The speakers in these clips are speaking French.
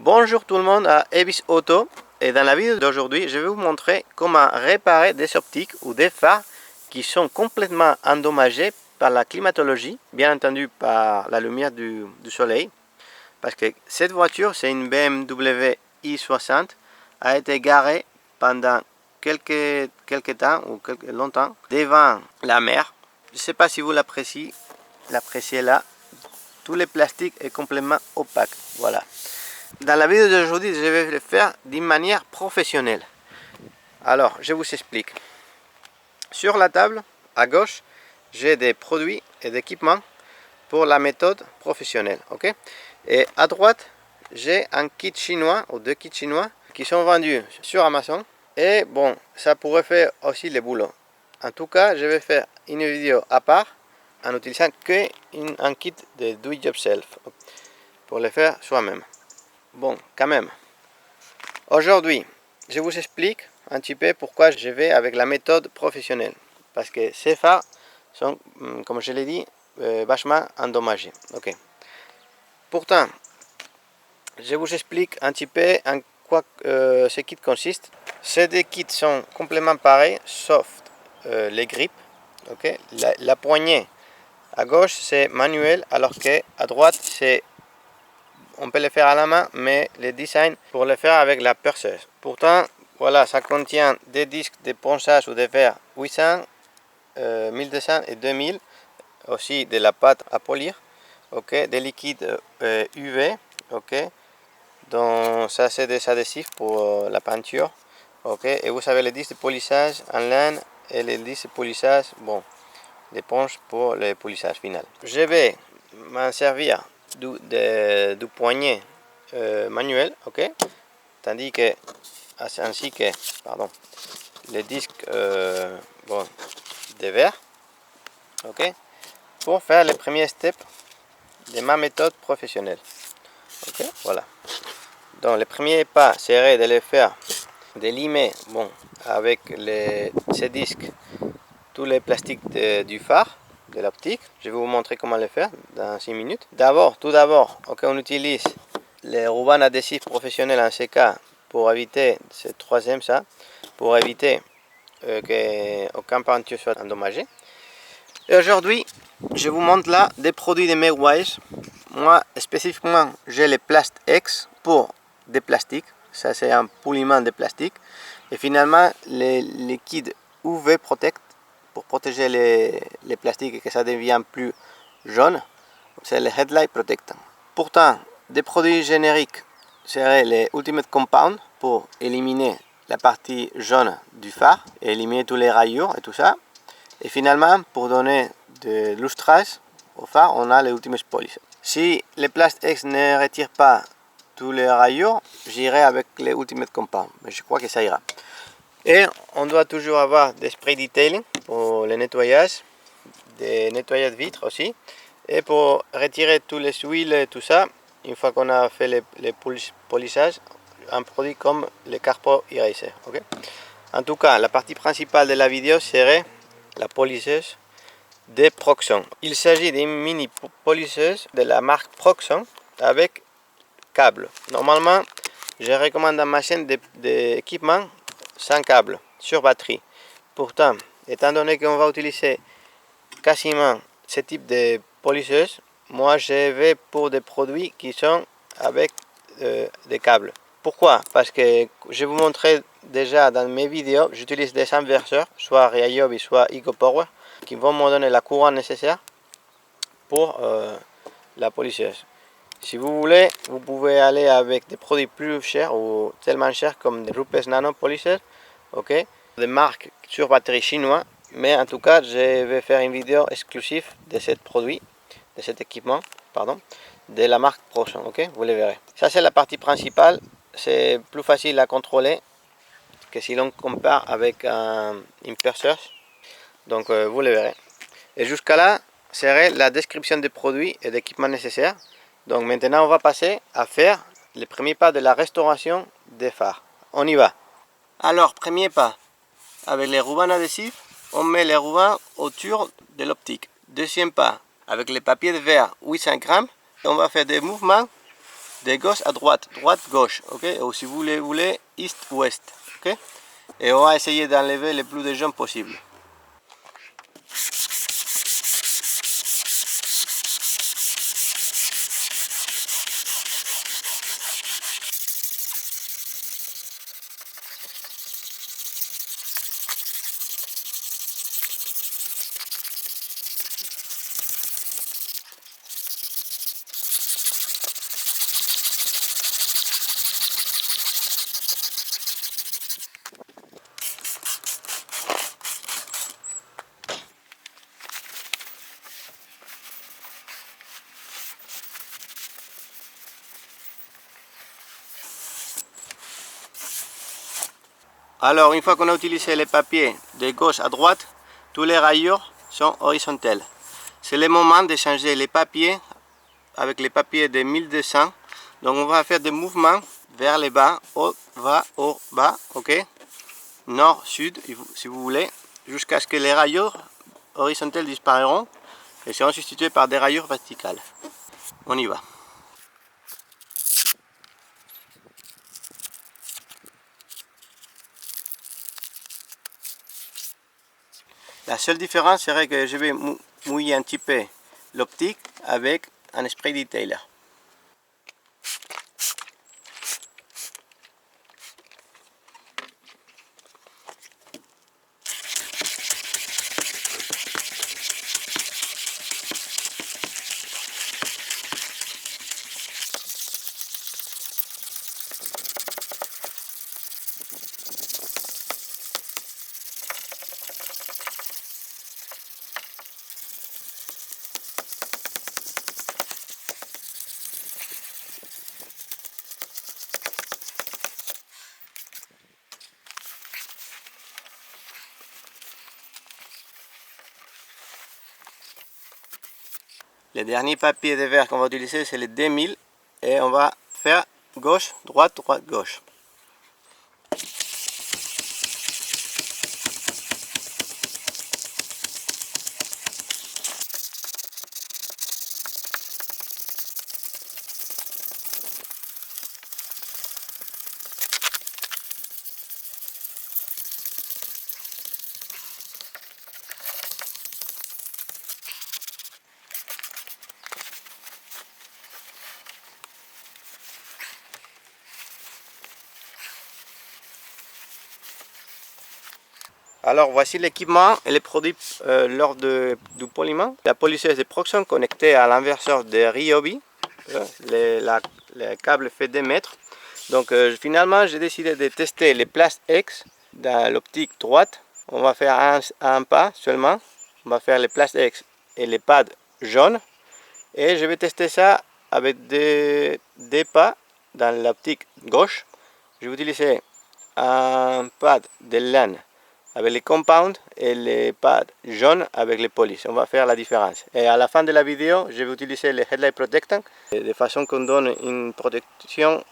Bonjour tout le monde à Ebis Auto, et dans la vidéo d'aujourd'hui je vais vous montrer comment réparer des optiques ou des phares qui sont complètement endommagés par la climatologie, bien entendu par la lumière du soleil, parce que cette voiture, c'est une BMW i60, a été garée pendant quelques temps ou longtemps devant la mer. Je ne sais pas si vous l'appréciez là, tout le plastique est complètement opaque, voilà. Dans la vidéo d'aujourd'hui, je vais le faire d'une manière professionnelle. Alors, je vous explique. Sur la table, à gauche, j'ai des produits et des équipements pour la méthode professionnelle. Ok. Et à droite, j'ai un kit chinois ou deux kits chinois qui sont vendus sur Amazon. Et bon, ça pourrait faire aussi le boulot. En tout cas, je vais faire une vidéo à part en utilisant que un kit de do it yourself pour le faire soi-même. Bon, quand même, aujourd'hui, je vous explique un petit peu pourquoi je vais avec la méthode professionnelle. Parce que ces phares sont, comme je l'ai dit, vachement endommagés. Okay. Pourtant, je vous explique un petit peu en quoi ce kit consiste. Ces deux kits sont complètement pareils, sauf les grippes. Okay. La poignée à gauche, c'est manuel, alors qu'à droite, c'est on peut le faire à la main, mais le design pour le faire avec la perceuse. Pourtant, voilà, ça contient des disques de ponçage ou de verre 800, 1200 et 2000, aussi de la pâte à polir, ok, des liquides UV, ok, donc ça c'est des adhésifs pour la peinture, ok, et vous avez les disques de polissage en laine et les disques de polissage, bon, l'éponge pour le polissage final. Je vais m'en servir du poignet manuel, ok, tandis que ainsi que les disques bon, de verre, ok, pour faire les premiers steps de ma méthode professionnelle. Ok, voilà. Donc le premier pas serait de le faire, de limer, bon, avec ces disques tous les plastiques du phare de l'optique. Je vais vous montrer comment le faire dans 6 minutes. Tout d'abord, okay, on utilise les rubans adhésifs professionnels en ce cas pour éviter, c'est troisième ça, pour éviter qu'aucun peinture soit endommagé. Et aujourd'hui, je vous montre là des produits de Megwise. Moi, spécifiquement, j'ai les Plast-X pour des plastiques. Ça, c'est un poliment de plastique. Et finalement, les liquides UV Protect pour protéger les plastiques et que ça devienne plus jaune. C'est le Headlight Protectant. Pourtant, des produits génériques seraient les Ultimate Compound pour éliminer la partie jaune du phare et éliminer tous les rayures et tout ça. Et finalement, pour donner de lustrage au phare, on a les Ultimate Polish. Si les Plast-X ne retirent pas tous les rayures, j'irai avec les Ultimate Compound, mais je crois que ça ira. Et on doit toujours avoir des sprays detailing pour le nettoyage, des nettoyages de vitres aussi, et pour retirer tous les huiles et tout ça, une fois qu'on a fait les polissages, un produit comme le Carpo Eraser. Okay. En tout cas, la partie principale de la vidéo serait la polisseuse de Proxxon. Il s'agit d'une mini polisseuse de la marque Proxxon avec câble. Normalement, je recommande dans ma chaîne des équipements sans câble, sur batterie. Pourtant, étant donné qu'on va utiliser quasiment ce type de polisseuse, moi je vais pour des produits qui sont avec des câbles. Pourquoi? Parce que je vous montrais déjà dans mes vidéos, j'utilise des inverseurs, soit Ryobi, soit EcoPower, qui vont me donner la courant nécessaire pour la polisseuse. Si vous voulez, vous pouvez aller avec des produits plus chers ou tellement chers comme des Rupes Nano Polisher, ok, des marques sur batterie chinois. Mais en tout cas, je vais faire une vidéo exclusive de ce produit, de cet équipement, pardon, de la marque Proxxon, ok, vous le verrez. Ça c'est la partie principale, c'est plus facile à contrôler que si l'on compare avec une perceuse, donc vous le verrez. Et jusqu'à là, serait la description des produits et d'équipements nécessaires. Donc maintenant, on va passer à faire le premier pas de la restauration des phares. On y va. Alors, premier pas, avec les rubans adhésifs, on met les rubans autour de l'optique. Deuxième pas, avec les papiers de verre 800 grammes, on va faire des mouvements de gauche à droite, droite-gauche, ok? Ou si vous voulez, est-ouest, ok? Et on va essayer d'enlever le plus de jaunes possible. Alors, une fois qu'on a utilisé les papiers de gauche à droite, tous les rayures sont horizontales. C'est le moment de changer les papiers avec les papiers de 1200. Donc, on va faire des mouvements vers le bas, au bas, ok? Nord, sud, si vous voulez, jusqu'à ce que les rayures horizontales disparaîtront et seront substituées par des rayures verticales. On y va. La seule différence serait que je vais mouiller un petit peu l'optique avec un spray detailer. Le dernier papier de verre qu'on va utiliser, c'est le 2000 et on va faire gauche, droite, droite, gauche. Alors voici l'équipement et les produits lors du poliment. La polisseuse de Proxxon connectée à l'inverseur de Ryobi. Le câble fait 2 mètres. Donc finalement j'ai décidé de tester les Plast X dans l'optique droite. On va faire un pas seulement. On va faire les Plast X et les pads jaunes. Et je vais tester ça avec des pas dans l'optique gauche. Je vais utiliser un pad de laine avec les compounds et les pads jaunes avec les polices. On va faire la différence. Et à la fin de la vidéo, je vais utiliser les Headlight Protectant de façon qu'on donne une protection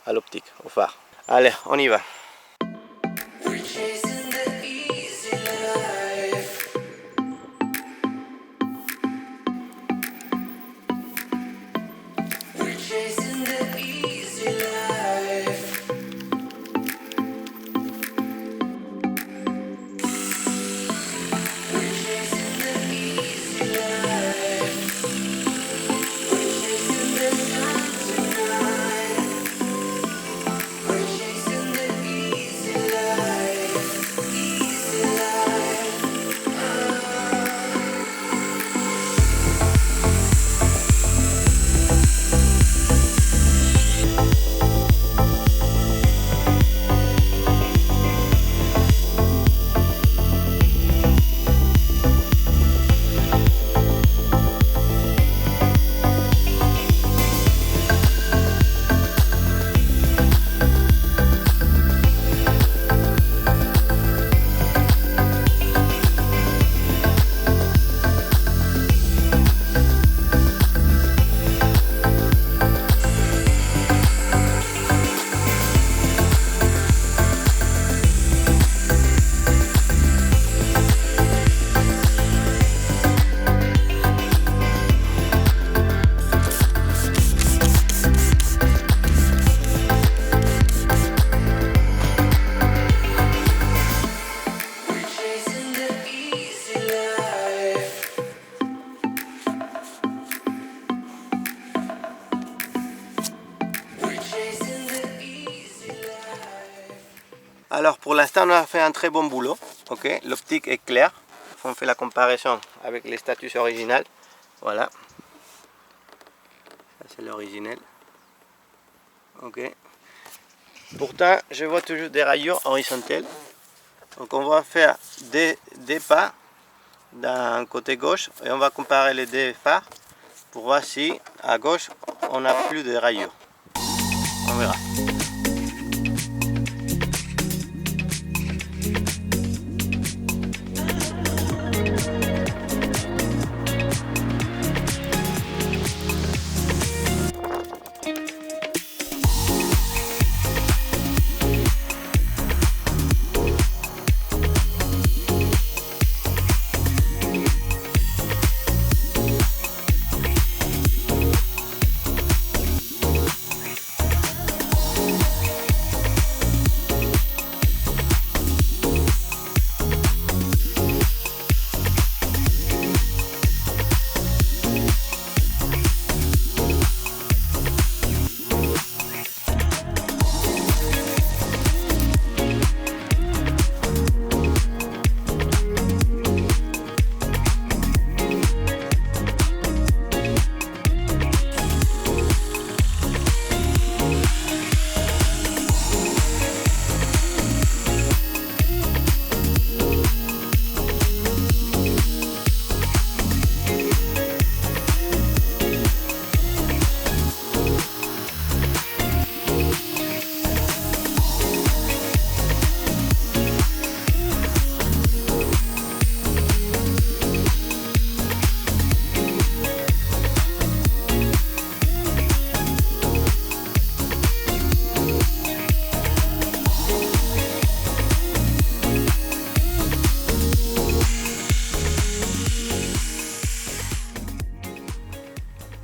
à l'optique, au phare. Allez, on y va. Alors pour l'instant on a fait un très bon boulot, ok, l'optique est claire, on fait la comparaison avec les statuts originales, voilà, ça c'est l'original, ok. Pourtant je vois toujours des rayures horizontales, donc on va faire des pas d'un côté gauche et on va comparer les deux phares pour voir si à gauche on n'a plus de rayures, on verra.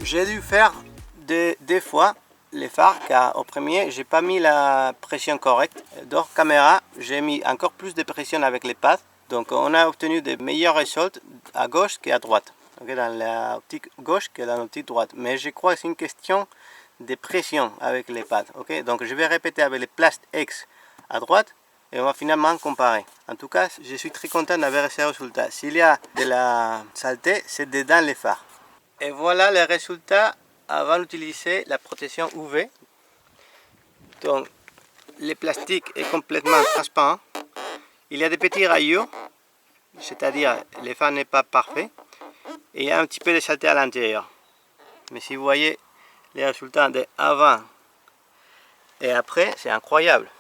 J'ai dû faire deux fois les phares car au premier j'ai pas mis la pression correcte. Dans caméra j'ai mis encore plus de pression avec les pads. Donc on a obtenu de meilleurs résultats à gauche qu'à droite. Okay, dans l'optique gauche que dans l'optique droite. Mais je crois que c'est une question de pression avec les pads. Okay? Donc je vais répéter avec les Plast X à droite et on va finalement comparer. En tout cas, je suis très content d'avoir ces résultats. S'il y a de la saleté, c'est dedans les phares. Et voilà les résultats avant d'utiliser la protection UV. Donc, le plastique est complètement transparent. Il y a des petits rayures, c'est-à-dire le phare n'est pas parfait. Et il y a un petit peu de saleté à l'intérieur. Mais si vous voyez les résultats de avant et après, c'est incroyable.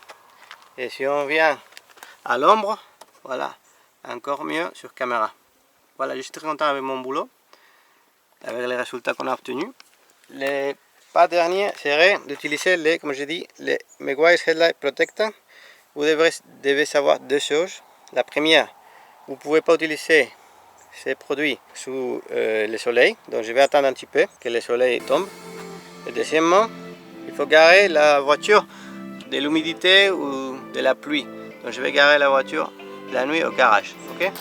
Et si on vient à l'ombre, voilà, encore mieux sur caméra. Voilà, je suis très content avec mon boulot, avec les résultats qu'on a obtenus. Le pas dernier serait d'utiliser les, comme je dis, les Meguiar's Headlight Protectant. Vous devez savoir deux choses. La première, vous ne pouvez pas utiliser ces produits sous le soleil, donc je vais attendre un petit peu que le soleil tombe. Et deuxièmement, il faut garer la voiture de l'humidité ou de la pluie. Donc je vais garer la voiture la nuit au garage. Okay?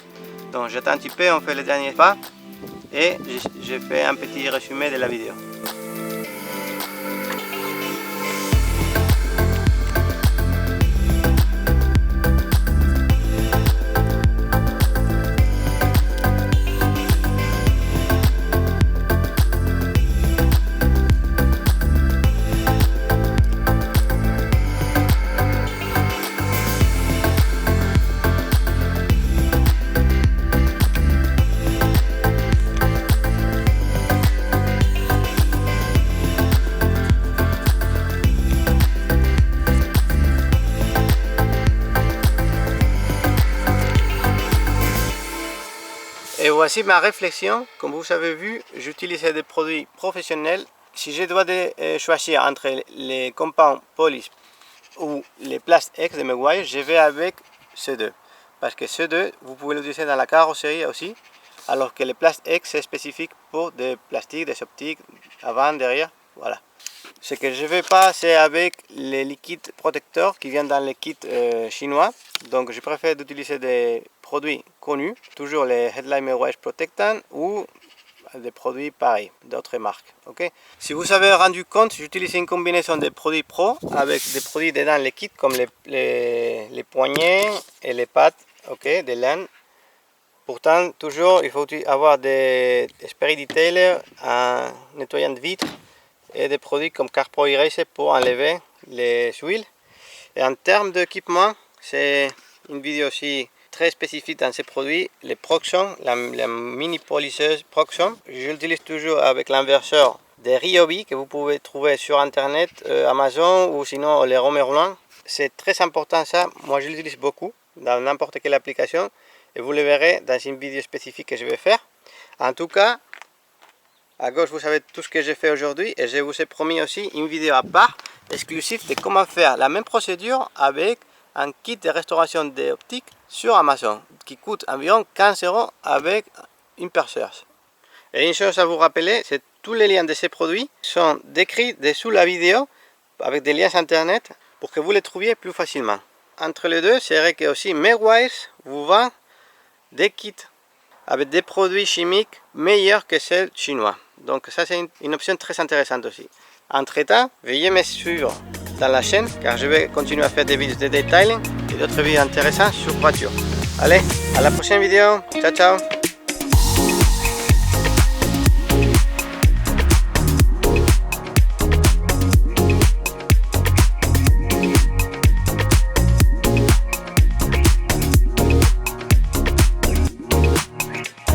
Donc j'attends un petit peu, on fait le dernier pas et je fais un petit résumé de la vidéo. Et voici ma réflexion. Comme vous avez vu, j'utilise des produits professionnels. Si je dois choisir entre les compounds Polish ou les Plast X de Meguiar, je vais avec ces deux. Parce que ces deux, vous pouvez l'utiliser dans la carrosserie aussi. Alors que les Plast X, c'est spécifique pour des plastiques, des optiques, avant, derrière. Voilà. Ce que je ne vais pas, c'est avec les liquides protecteurs qui viennent dans les kits chinois. Donc je préfère d'utiliser des produits connus, toujours les Headlight Meguiar Protectant ou des produits pareils, d'autres marques. Okay? Si vous avez rendu compte, j'utilise une combinaison de produits pro avec des produits dedans les kits comme les poignets et les pattes, okay, de laine. Pourtant, toujours, il faut avoir des spray detailer, un nettoyant de vitres et des produits comme Carpro Eraser pour enlever les huiles. Et en termes d'équipement, c'est une vidéo aussi très spécifique dans ces produits, les Proxxon, la mini polisseuse Proxxon. Je l'utilise toujours avec l'inverseur de Ryobi que vous pouvez trouver sur internet, Amazon ou sinon les Romeroulant. C'est très important ça, moi je l'utilise beaucoup dans n'importe quelle application et vous le verrez dans une vidéo spécifique que je vais faire. En tout cas, à gauche vous savez tout ce que j'ai fait aujourd'hui et je vous ai promis aussi une vidéo à part exclusive de comment faire la même procédure avec un kit de restauration d'optique sur Amazon qui coûte environ 15 € avec une perceuse. Et une chose à vous rappeler, c'est tous les liens de ces produits sont décrits dessous la vidéo avec des liens internet pour que vous les trouviez plus facilement. Entre les deux, c'est vrai que aussi Meguiar's vous vend des kits avec des produits chimiques meilleurs que ceux chinois. Donc ça c'est une option très intéressante aussi. Entre temps, veuillez me suivre dans la chaîne car je vais continuer à faire des vidéos de detailing et d'autres vidéos intéressantes sur voiture. Allez, à la prochaine vidéo. Ciao ciao.